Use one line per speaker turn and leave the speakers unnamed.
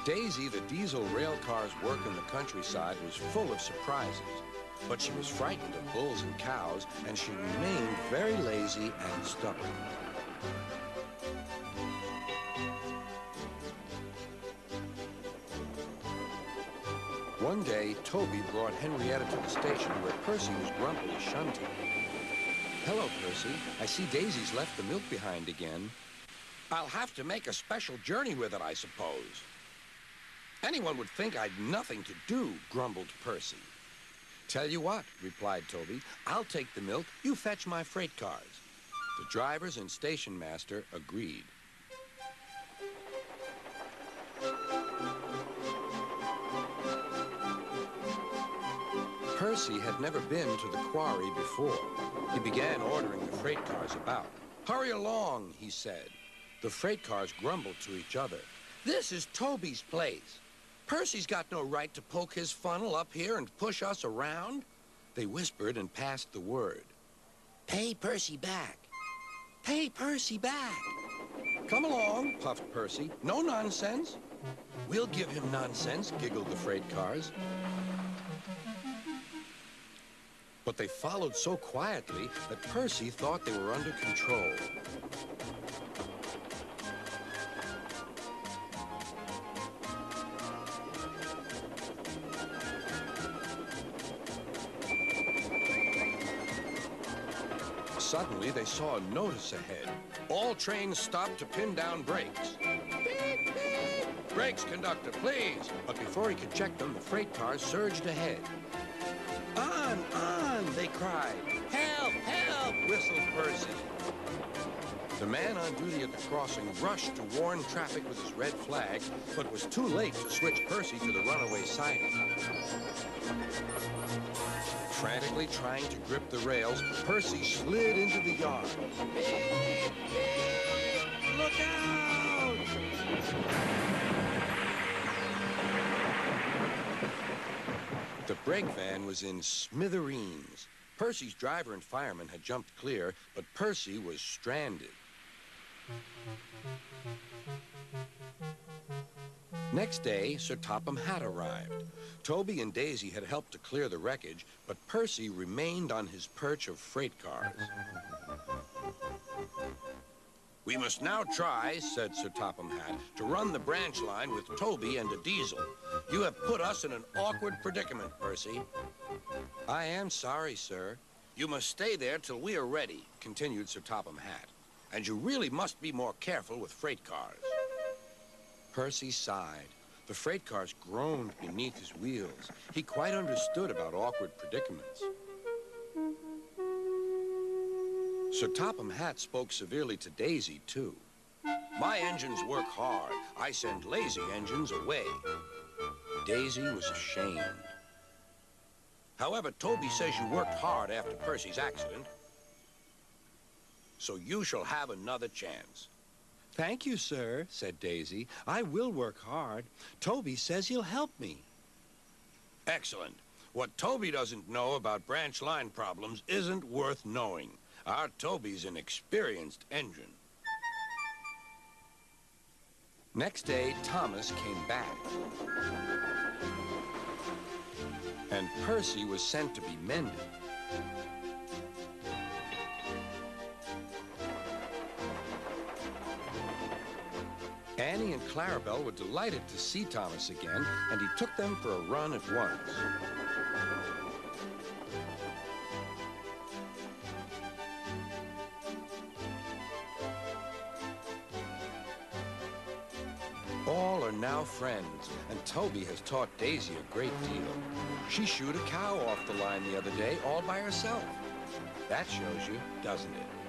Daisy, the diesel rail car's work in the countryside was full of surprises. But she was frightened of bulls and cows, and she remained very lazy and stubborn. One day, Toby brought Henrietta to the station where Percy was grumpily shunting. "Hello, Percy. I see Daisy's left the milk behind again." "I'll have to make a special journey with it, I suppose." "Anyone would think I'd nothing to do," grumbled Percy. "Tell you what," replied Toby, "I'll take the milk, you fetch my freight cars." The drivers and station master agreed. Percy had never been to the quarry before. He began ordering the freight cars about. "Hurry along," he said. The freight cars grumbled to each other. "This is Toby's place. Percy's got no right to poke his funnel up here and push us around." They whispered and passed the word. "Pay Percy back. Pay Percy back." "Come along," puffed Percy. "No nonsense." "We'll give him nonsense," giggled the freight cars. But they followed so quietly that Percy thought they were under control. Suddenly, they saw a notice ahead. "All trains stop to pin down brakes." "Beep, beep. Brakes, conductor, please." But before he could check them, the freight cars surged ahead. On, they cried. "Help, help," whistled Percy. The man on duty at the crossing rushed to warn traffic with his red flag, but was too late to switch Percy to the runaway siding. Frantically trying to grip the rails, Percy slid into the yard. "Beep, beep, look out!" The brake van was in smithereens. Percy's driver and fireman had jumped clear, but Percy was stranded. Next day, Sir Topham Hatt arrived. Toby and Daisy had helped to clear the wreckage, but Percy remained on his perch of freight cars. "We must now try," said Sir Topham Hatt, "to run the branch line with Toby and a diesel. You have put us in an awkward predicament, Percy." "I am sorry, sir." "You must stay there till we are ready," continued Sir Topham Hatt. "And you really must be more careful with freight cars." Percy sighed. The freight cars groaned beneath his wheels. He quite understood about awkward predicaments. Sir Topham Hatt spoke severely to Daisy, too. "My engines work hard. I send lazy engines away." Daisy was ashamed. "However, Toby says you worked hard after Percy's accident. So you shall have another chance." "Thank you, sir," said Daisy. "I will work hard. Toby says he'll help me." "Excellent. What Toby doesn't know about branch line problems isn't worth knowing. Our Toby's an experienced engine." Next day, Thomas came back. And Percy was sent to be mended. Annie and Clarabelle were delighted to see Thomas again, and he took them for a run at once. All are now friends, and Toby has taught Daisy a great deal. She shooed a cow off the line the other day all by herself. That shows you, doesn't it?